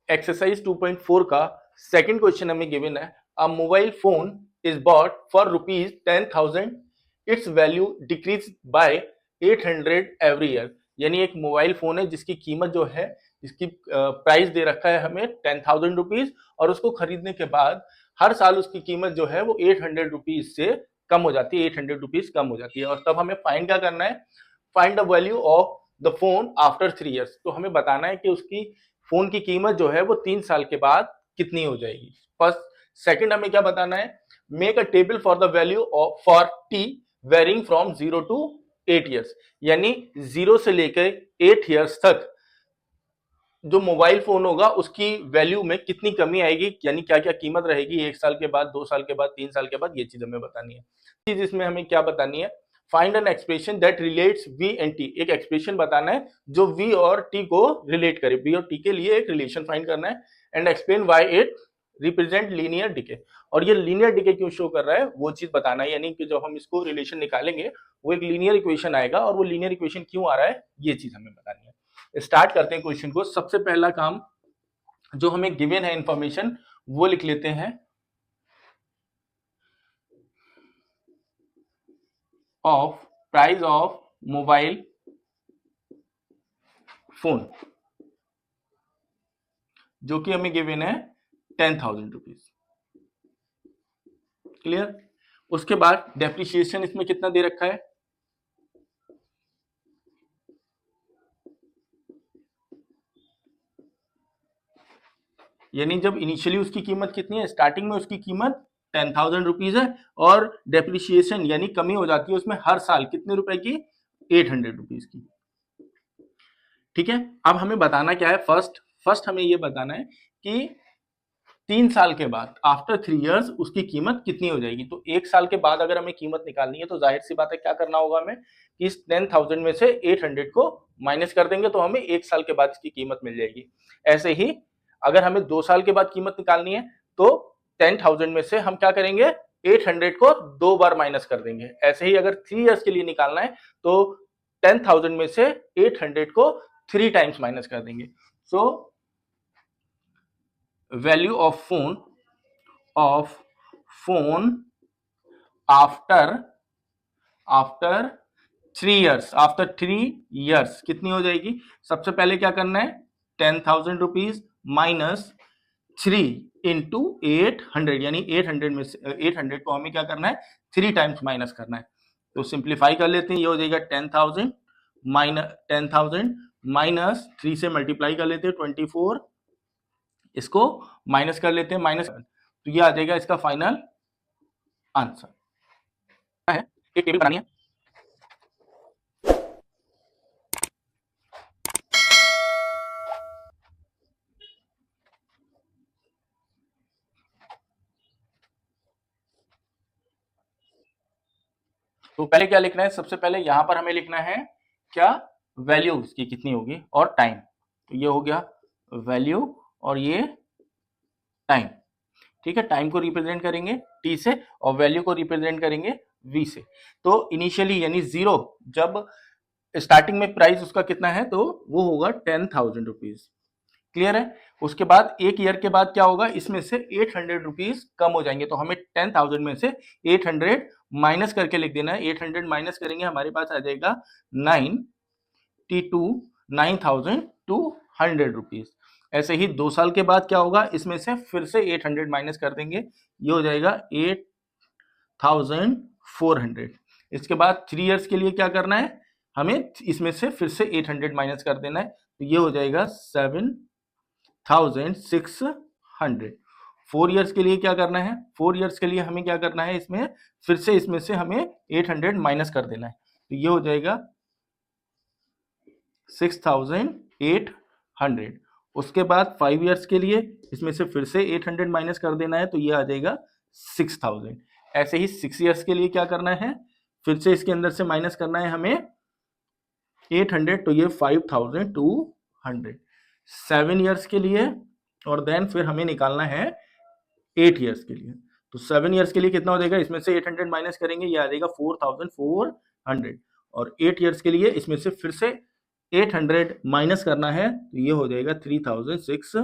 Exercise 2.4 का second question हमें given है। अ mobile phone is bought for ₹10,000, it's value decrease by 800 every year. यानी एक मोबाइल फोन है जिसकी कीमत जो है, जिसकी प्राइस दे रखा है हमें ₹10,000 और उसको खरीदने के बाद हर साल उसकी कीमत जो है वो ₹800 से कम हो जाती है, ₹800 कम हो जाती है। और तब हमें फाइंड क्या करना है, find the value of the phone after 3 years. तो हमें बताना है कि उसकी फोन की कीमत जो है वो 3 साल के बाद कितनी हो जाएगी। फर्स्ट, सेकंड हमें क्या बताना है, make a table for the value of for t varying from 0 to 8 years. यानी 0 से लेकर 8 ईयर्स तक जो मोबाइल फोन होगा उसकी वैल्यू में कितनी कमी आएगी, यानी क्या क्या कीमत रहेगी 1 साल के बाद, 2 साल के बाद, 3 साल के बाद, ये चीज हमें बतानी है। चीज इसमें हमें क्या बतानी है, find an expression that relates v and t। एक एक्सप्रेशन बताना है जो v और t को रिलेट करे, v और t के लिए एक रिलेशन फाइंड करना है। And explain why it represent linear decay. और ये लीनियर डिके क्यों शो कर रहा है वो चीज बताना है, यानी कि जब हम इसको रिलेशन निकालेंगे वो एक लीनियर इक्वेशन आएगा, और वो लीनियर इक्वेशन क्यों आ रहा है ये चीज हमें बतानी है। स्टार्ट करते हैं क्वेश्चन को। सबसे पहला काम जो हमें गिवन है इंफॉर्मेशन वो लिख लेते हैं, of price of mobile phone, जो कि हमें गिवन है ₹10,000। क्लियर। उसके बाद डेप्रिसिएशन इसमें कितना दे रखा है, यानी जब इनिशियली उसकी कीमत कितनी है, स्टार्टिंग में उसकी कीमत ₹10,000 है, और डेप्रिसिएशन यानी कमी हो जाती है उसमें हर साल कितने रुपए की, ₹800 की। ठीक है। अब हमें बताना क्या है, फर्स्ट हमें ये बताना है कि 3 साल के बाद आफ्टर 3 ईयर्स उसकी कीमत कितनी हो जाएगी। तो 1 साल के बाद अगर हमें कीमत निकालनी है तो जाहिर सी बात है क्या करना होगा हमें, कि इस 10,000 में से 800 को माइनस कर देंगे तो हमें 1 साल के बाद इसकी कीमत मिल जाएगी। ऐसे ही अगर हमें 2 साल के बाद कीमत निकालनी है तो 10,000 में से हम क्या करेंगे, 800 को 2 बार माइनस कर देंगे। ऐसे ही अगर 3 ईयर्स के लिए निकालना है तो 10,000 में से 800 को 3 टाइम्स माइनस कर देंगे। So value of phone after 3 years कितनी हो जाएगी। सबसे पहले क्या करना है, ₹10,000 माइनस 3 इंटू 800, यानी 800 में से 800 को हमें क्या करना है, 3 टाइम्स माइनस करना है। तो सिंप्लीफाई कर लेते हैं, ये हो जाएगा 10,000 माइनस 3 से मल्टीप्लाई कर लेते हैं 24, इसको माइनस कर लेते हैं माइनस, तो ये आ जाएगा इसका फाइनल आंसर है। एक टेबल बनानी है, तो पहले क्या लिखना है, सबसे पहले यहां पर हमें लिखना है क्या, वैल्यू उसकी कितनी होगी और टाइम। तो ये हो गया वैल्यू और ये टाइम। ठीक है, टाइम को रिप्रेजेंट करेंगे टी से और वैल्यू को रिप्रेजेंट करेंगे वी से। तो इनिशियली यानी 0, जब स्टार्टिंग में प्राइस उसका कितना है तो वो होगा ₹10,000। क्लियर है। उसके बाद 1 ईयर के बाद क्या होगा, इसमें से ₹800 कम हो जाएंगे, तो हमें 10,000 में से 800 माइनस करके लिख देना है। 800 माइनस करेंगे हमारे पास आ जाएगा 9,200 ऐसे ही 2 साल के बाद क्या होगा, इसमें से फिर से 800 माइनस कर देंगे, ये हो जाएगा 8,400। इसके बाद 3 इयर्स के लिए क्या करना है, हमें इसमें से फिर से 800 माइनस कर देना है, तो ये हो जाएगा 7,600। 4 इयर्स के लिए क्या करना है, 4 इयर्स के लिए हमें क्या करना है, इसमें फिर से इसमें से हमें 800 माइनस कर देना है, तो ये हो जाएगा 6,800। उसके बाद 5 इयर्स के लिए इसमें से फिर से 800 माइनस कर देना है, तो ये आ जाएगा 6,000। ऐसे ही 6 इयर्स के लिए क्या करना है, फिर से इसके अंदर से माइनस करना है हमें 800, तो ये 5,200। 7 इयर्स के लिए और देन फिर हमें निकालना है 8 इयर्स के लिए, तो 7 इयर्स के लिए कितना हो जाएगा, इसमें से 800 माइनस करेंगे, ये आ जाएगा 4,400। और 8 इयर्स के लिए इसमें से फिर से 800 माइनस करना है, तो ये हो जाएगा 3,600।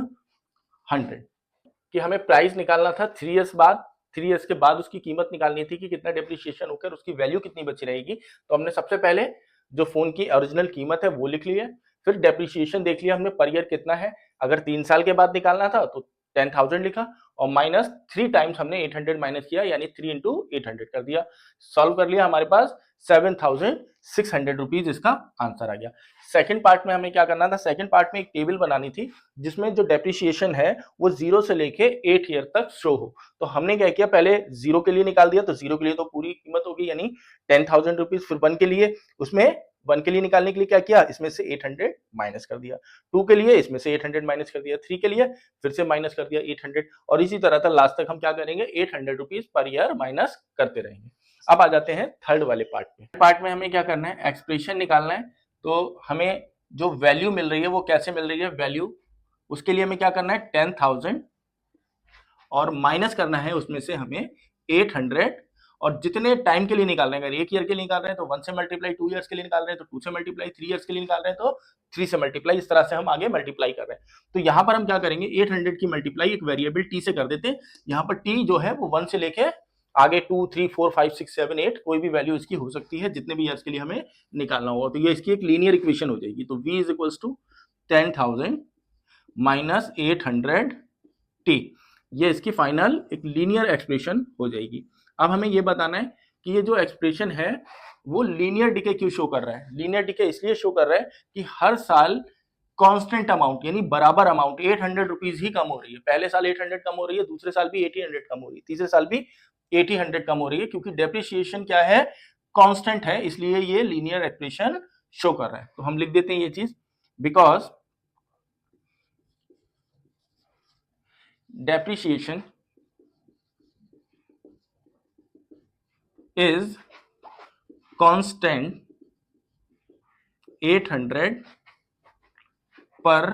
100 कि हमें प्राइस निकालना था 3 इयर्स बाद, 3 इयर्स के बाद उसकी कीमत निकालनी थी कि कितना डेप्रिसिएशन होकर उसकी वैल्यू कितनी बची रहेगी। तो हमने सबसे पहले जो फोन की ओरिजिनल कीमत है वो लिख ली है, फिर डेप्रिसिएशन देख लिया हमने पर ईयर कितना है। अगर 3 साल के बाद निकालना था तो 10,000 लिखा और माइनस 3 टाइम्स हमने 800 माइनस किया, यानी 3 इंटू 800 कर दिया। सॉल्व कर लिया, हमारे पास 7,600 रुपीज इसका आंसर आ गया। सेकंड पार्ट में हमें क्या करना था, सेकंड पार्ट में एक टेबल बनानी थी जिसमें जो डेप्रिसिएशन है वो 0 से लेके 8 ईयर तक शो हो। तो हमने क्या किया, पहले 0 के लिए निकाल दिया, तो 0 के लिए तो पूरी कीमत होगी यानी 10,000 रुपीज। फिर 1 के लिए, उसमें 1 के लिए निकालने के लिए क्या किया, इसमें से 800 माइनस कर दिया। 2 के लिए इसमें से 800 माइनस कर दिया। 3 के लिए फिर से माइनस कर दिया 800, और इसी तरह तक लास्ट तक हम क्या करेंगे, 800 रुपीज पर ईयर माइनस करते रहेंगे। अब आ जाते हैं थर्ड वाले पार्ट में। पार्ट में हमें क्या करना है, एक्सप्रेशन निकालना है। तो हमें जो वैल्यू मिल रही है वो कैसे मिल रही है, वैल्यू, उसके लिए हमें क्या करना है, 10,000 और माइनस करना है उसमें से हमें 800, और जितने टाइम के लिए निकाल रहे हैं, अगर 1 ईयर के लिए निकाल रहे हैं तो 1 से मल्टीप्लाई, 2 ईयर्स के लिए निकाल रहे हैं तो 2 से मल्टीप्लाई, 3 ईयर्स के लिए निकाल रहे हैं तो 3 से मल्टीप्लाई, इस तरह से हम आगे मल्टीप्लाई कर रहे हैं। तो यहां पर हम क्या करेंगे, 800 की मल्टीप्लाई एक वेरिएबल टी से कर देते हैं। यहाँ पर टी जो है वो 1 से लेके आगे 2, 3, 4, 5, 6, 7, 8 कोई भी वैल्यू इसकी हो सकती है, जितने भी ईयर्स के लिए हमें निकालना होगा। तो ये इसकी एक लीनियर इक्वेशन हो जाएगी। तो v is equals to 10,000 minus 800 t, ये इसकी फाइनल एक लीनियर एक्सप्रेशन हो जाएगी। अब हमें ये बताना है कि ये जो एक्सप्रेशन है वो लीनियर डिके क्यों शो कर रहा है। लीनियर डिके इसलिए शो कर रहा है कि हर साल कांस्टेंट अमाउंट यानी बराबर अमाउंट 800 रुपीज ही कम हो रही है। पहले साल 800 कम हो रही है, दूसरे साल भी 800 कम हो रही है, तीसरे साल भी 800 कम हो रही है, क्योंकि डेप्रिसिएशन क्या है, कांस्टेंट है, इसलिए ये लीनियर एक्सप्रेशन शो कर रहा है। तो हम लिख देते हैं ये चीज, because depreciation is constant 800 per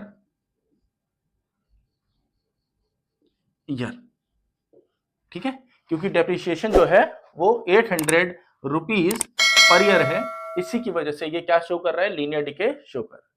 year. ठीक है, क्योंकि डेप्रिसिएशन जो है वो 800 रुपीज पर ईयर है, इसी की वजह से ये क्या शो कर रहा है, लीनियर डिके शो कर रहा है।